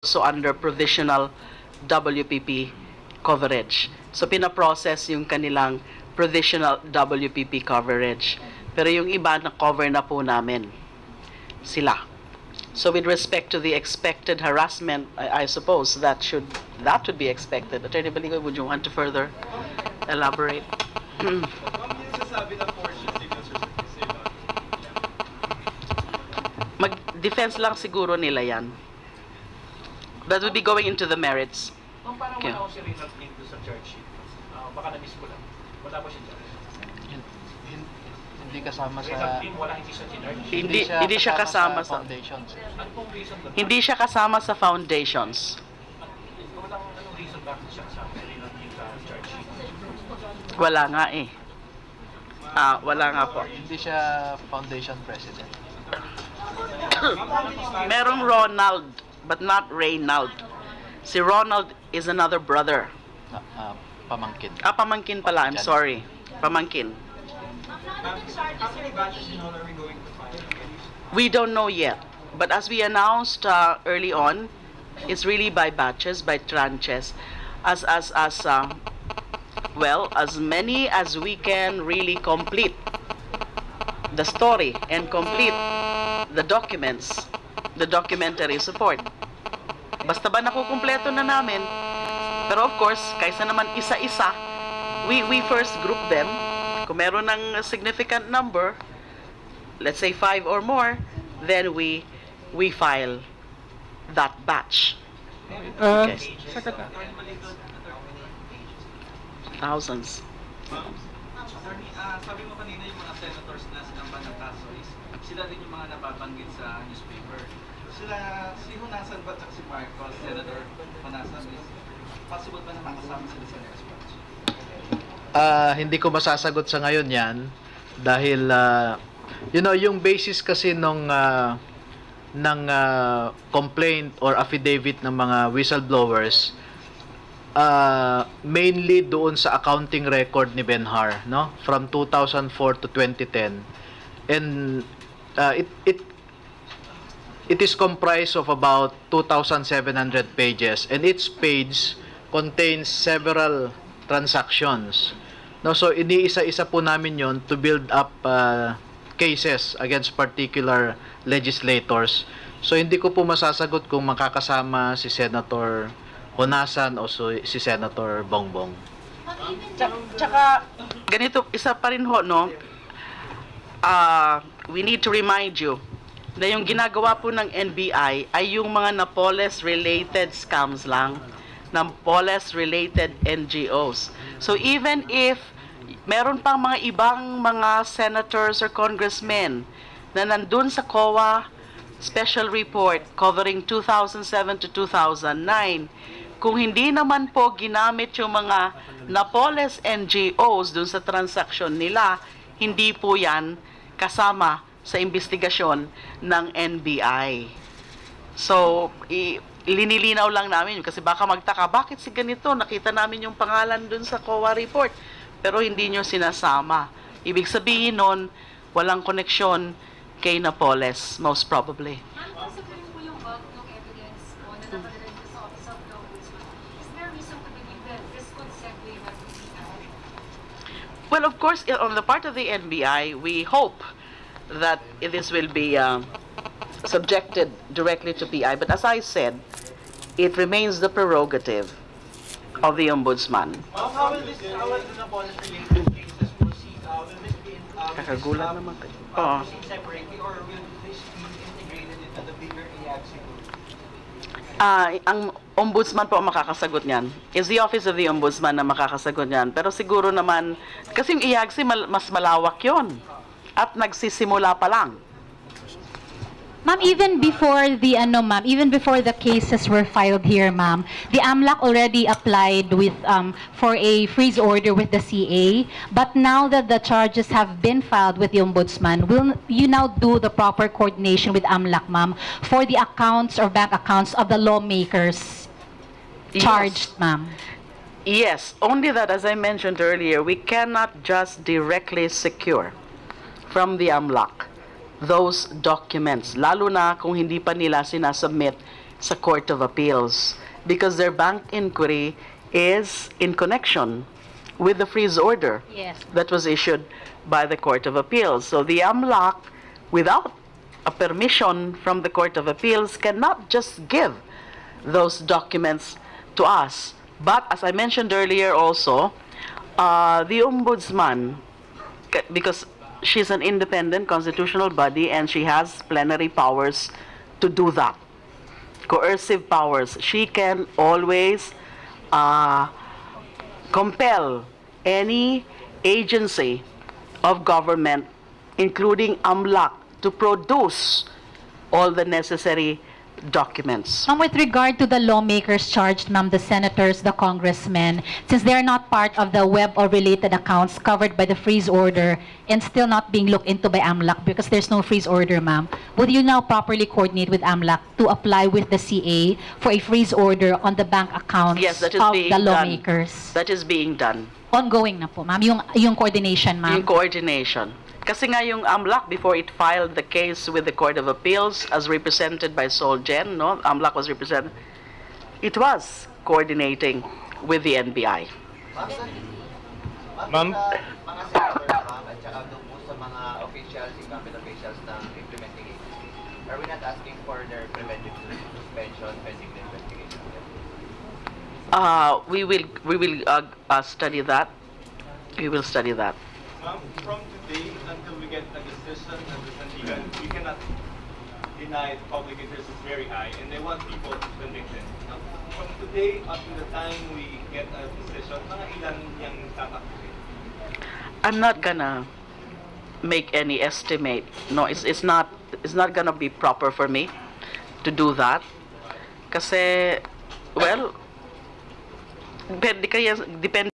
also under provisional WPP coverage. So pinaprocess yung kanilang provisional WPP coverage. Pero yung iba na cover na po namin sila. So with respect to the expected harassment, I suppose that would be expected. Attorney Baligo, would you want to further elaborate? Mag-defense lang siguro nila yan. That would be going into the merits. Parang Okay. wala ko si Rinald Pinto sa charge sheet. Baka na-miss ko lang. Wala ko siya dyan. Hindi kasama sa Rinald Pinto, wala hindi siya charge. Hindi siya kasama sa foundations. Ano pong reason ba? Hindi siya kasama sa foundations. Anong reason bakit siya kasama si Rinald Pinto sa charge sheet? Wala nga eh. Wala nga po. Hindi siya foundation president. Merong Ronald, but not Reynald. Si Ronald is another brother. Pamangkin. Pamangkin pala. I'm sorry. Pamangkin. How many batches in all are we going to file against? We don't know yet. But as we announced early on, it's really by batches, by tranches. Well, as many as we can really complete the story and complete the documents, the documentary support. Basta ba nakukumpleto na namin? Pero of course, kaysa naman isa-isa, we first group them. Kung meron ng significant number, let's say 5 or more, then we file that batch. Okay. Thousands. Attorney, sabi mo kanina yung mga senators na sinamban ng kaso is sila din yung mga nababanggit sa newspaper. Si Honasan ba at si Marcos, Senator Honasan, is possible ba na makasama sila sa next batch? Hindi ko masasagot sa ngayon yan dahil yung basis kasi ng complaint or affidavit ng mga whistleblowers mainly doon sa accounting record ni Benhar, no, from 2004 to 2010, and it is comprised of about 2,700 pages, and each page contains several transactions. No, so iniisa-isa po namin yon to build up cases against particular legislators. So hindi ko po masasagot kung makakasama si Senator Honasan o si Senator Bongbong. Tsaka, ganito, isa pa rin ho, no? We need to remind you na yung ginagawa po ng NBI ay yung mga Napoles-related scams lang, Napoles-related NGOs. So even if meron pang mga ibang mga senators or congressmen na nandun sa COA special report covering 2007 to 2009, kung hindi naman po ginamit yung mga Napoles NGOs dun sa transaksyon nila, hindi po yan kasama sa investigasyon ng NBI. So, linilinaw lang namin yun kasi baka magtaka, bakit si ganito? Nakita namin yung pangalan dun sa COA report, pero hindi nyo sinasama. Ibig sabihin nun, walang koneksyon kay Napoles, most probably. Considering po yung bulk ng evidence po na nakadala sa Office of the Ombudsman, is there a reason to believe that this could segue what we see now? Well, of course, on the part of the NBI, we hope that this will be subjected directly to PI. But as I said, it remains the prerogative of the Ombudsman. How will the Napoles-related cases proceed? Will this be Kakagulat naman kayo. proceed separately or will this be integrated into the bigger AXI group? Ang ombudsman po ang makakasagot niyan. Is the office of the ombudsman na makakasagot niyan. Pero siguro naman, kasi yung IAGSI mas malawak yon at nagsisimula pa lang. Ma'am, even before the cases were filed here, ma'am, the AMLAC already applied for a freeze order with the CA. But now that the charges have been filed with the Ombudsman, will you now do the proper coordination with AMLAC, ma'am, for the accounts or bank accounts of the lawmakers charged, ma'am? Yes, only that, as I mentioned earlier, we cannot just directly secure from the AMLAC those documents, lalo na kung hindi pa nila sinasubmit sa Court of Appeals because their bank inquiry is in connection with the freeze order Yes. that was issued by the Court of Appeals. So the AMLAC, without a permission from the Court of Appeals, cannot just give those documents to us. But as I mentioned earlier also, the Ombudsman, because she's an independent constitutional body and she has plenary powers to do that, coercive powers, she can always compel any agency of government, including AMLAC, to produce all the necessary documents. Ma'am, with regard to the lawmakers charged, ma'am, the senators, the congressmen, since they're not part of the web or related accounts covered by the freeze order and still not being looked into by AMLAC because there's no freeze order, ma'am, would you now properly coordinate with AMLAC to apply with the CA for a freeze order on the bank accounts Yes, that is of being the done. lawmakers? That is being done. Ongoing na po, ma'am, yung coordination, ma'am. Yung coordination. Kasi nga yung AMLAC, before it filed the case with the Court of Appeals as represented by Solgen, no? AMLAC was represented. It was coordinating with the NBI. Ma'am? Mga senators, ma'am, at saka doon po sa mga officials, incumbent officials ng implementing agency, are we not asking for their preventive suspension pending the investigation? We will study that. We will study that. Ma'am, from today until we get a decision of the Sandigan, we cannot deny the public interest is very high and they want people convicted. Now, from today up to the time we get a decision, mga ilan yung tatakbuhin? I'm not gonna make any estimate. No, it's not gonna be proper for me to do that. Kasi, well, depende